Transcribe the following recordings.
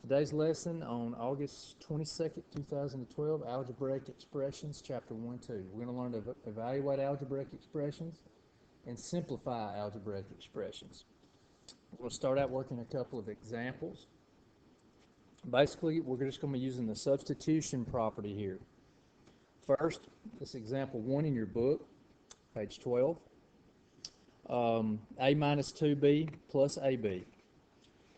Today's lesson on August 22nd, 2012, Algebraic Expressions, Chapter 1-2. We're going to learn to evaluate algebraic expressions and simplify algebraic expressions. We'll start out working a couple of examples. Basically, we're just going to be using the substitution property here. First, this example 1 in your book, page 12. A minus 2b plus ab.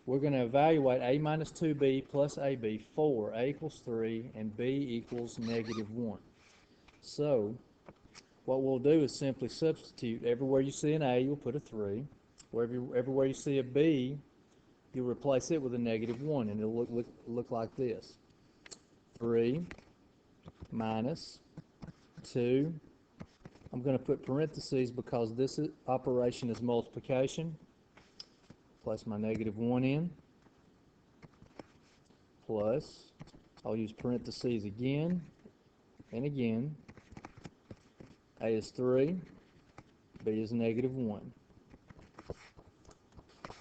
We're going to evaluate a minus 2b plus ab for a equals 3 and b equals negative 1. So what we'll do is simply substitute. Everywhere you see an a, you'll put a 3. Everywhere you see a b, you'll replace it with a negative 1, and it'll look like this. 3 minus 2. I'm going to put parentheses because this operation is multiplication. Place my negative 1 in, plus, I'll use parentheses again and again. A is 3, B is negative 1. I'm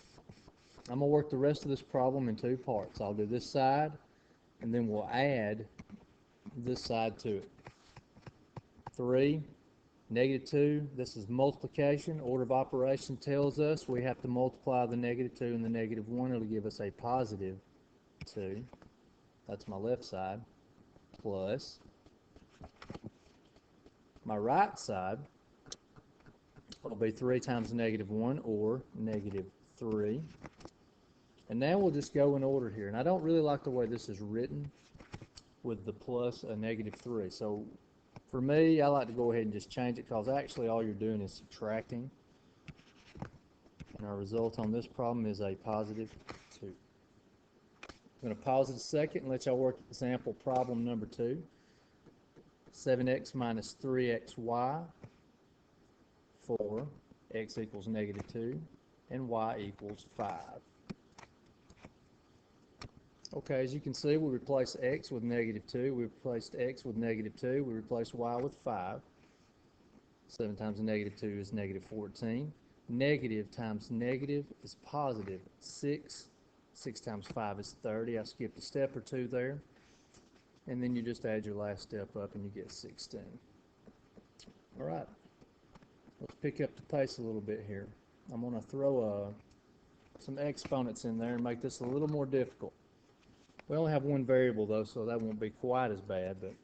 going to work the rest of this problem in two parts. I'll do this side, and then we'll add this side to it. 3, negative 2, this is multiplication. Order of operation tells us we have to multiply the negative 2 and the negative 1. It'll give us a positive 2. That's my left side. Plus my right side will be 3 times negative 1, or negative 3. And now we'll just go in order here. And I don't really like the way this is written with the plus a negative 3. So for me, I like to go ahead and just change it, because actually all you're doing is subtracting. And our result on this problem is a positive 2. I'm going to pause it a second and let y'all work example problem number 2. 7x minus 3xy for x equals negative 2 and y equals 5. Okay, as you can see, we replace x with negative 2, we replaced x with negative 2, we replaced y with 5. 7 times negative 2 is negative 14. Negative times negative is positive 6. 6 times 5 is 30. I skipped a step or two there. And then you just add your last step up and you get 16. Alright, let's pick up the pace a little bit here. I'm going to throw some exponents in there and make this a little more difficult. We only have one variable though, so that won't be quite as bad, but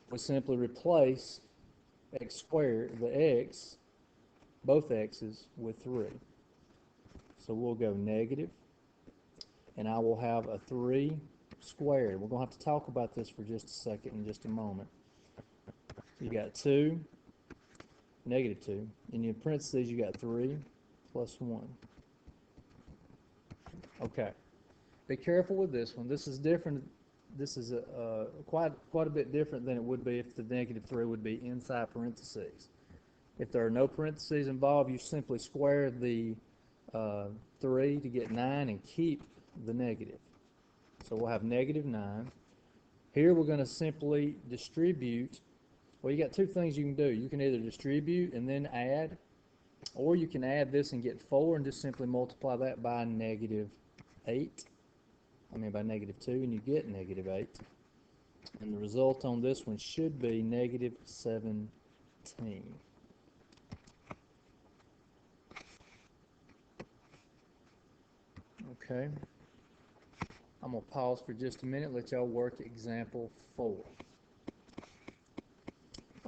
we simply replace x squared, the x, both x's, with 3. So we'll go negative, and I will have a 3 squared. We're going to have to talk about this for just a second in just a moment. You got 2, negative 2, and in parentheses you got 3 plus 1. Okay. Be careful with this one. This is different. This is quite a bit different than it would be if the negative 3 would be inside parentheses. If there are no parentheses involved, you simply square the 3 to get 9 and keep the negative. So we'll have negative 9. Here we're going to simply distribute. Well, you got two things you can do. You can either distribute and then add, or you can add this and get 4 and just simply multiply that by negative 8. By negative 2, and you get negative 8. And the result on this one should be negative 17. Okay. I'm going to pause for just a minute, let y'all work example 4.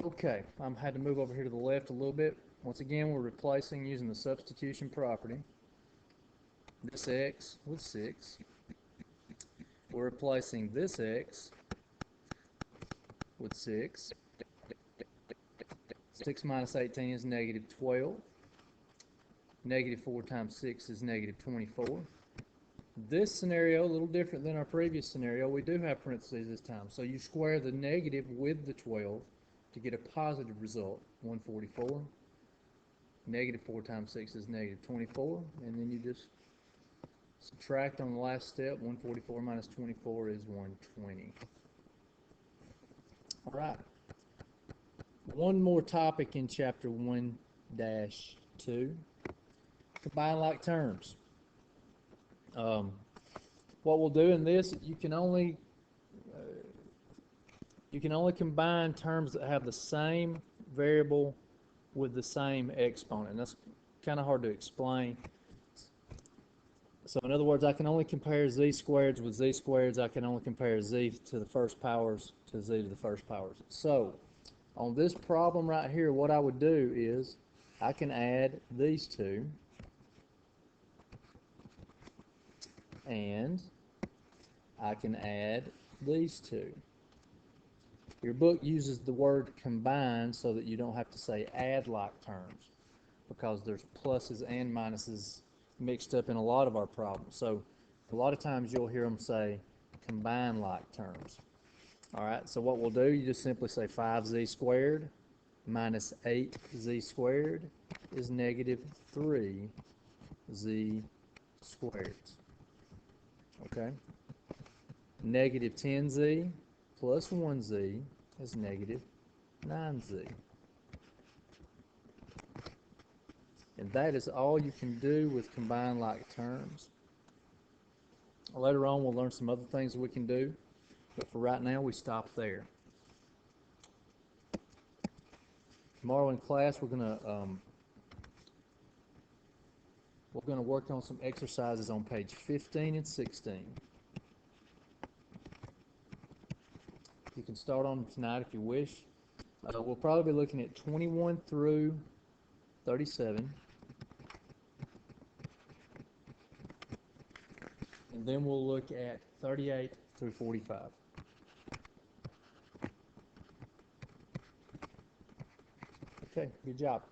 Okay, I had to move over here to the left a little bit. Once again, we're replacing using the substitution property. This x with 6. We're replacing this x with 6. 6 minus 18 is negative 12. Negative 4 times 6 is negative 24. This scenario, a little different than our previous scenario, we do have parentheses this time. So you square the negative with the 12 to get a positive result, 144. Negative 4 times 6 is negative 24, and then you just subtract on the last step. 144 minus 24 is 120. Alright. One more topic in chapter 1-2. Combine like terms. what we'll do in this, you can only combine terms that have the same variable with the same exponent. That's kind of hard to explain. So in other words, I can only compare z squareds with z squareds. I can only compare z to the first powers to z to the first powers. So on this problem right here, what I would do is I can add these two, and I can add these two. Your book uses the word combine so that you don't have to say add like terms, because there's pluses and minuses mixed up in a lot of our problems. So a lot of times you'll hear them say combine like terms. All right, so what we'll do, you just simply say 5z squared minus 8z squared is negative 3z squared. Okay? Negative 10z plus 1z is negative 9z. And that is all you can do with combine like terms. Later on we'll learn some other things that we can do, but for right now we stop there. Tomorrow in class we're going to work on some exercises on page 15 and 16. You can start on them tonight if you wish. We'll probably be looking at 21 through 37. And then we'll look at 38 through 45. Okay, good job.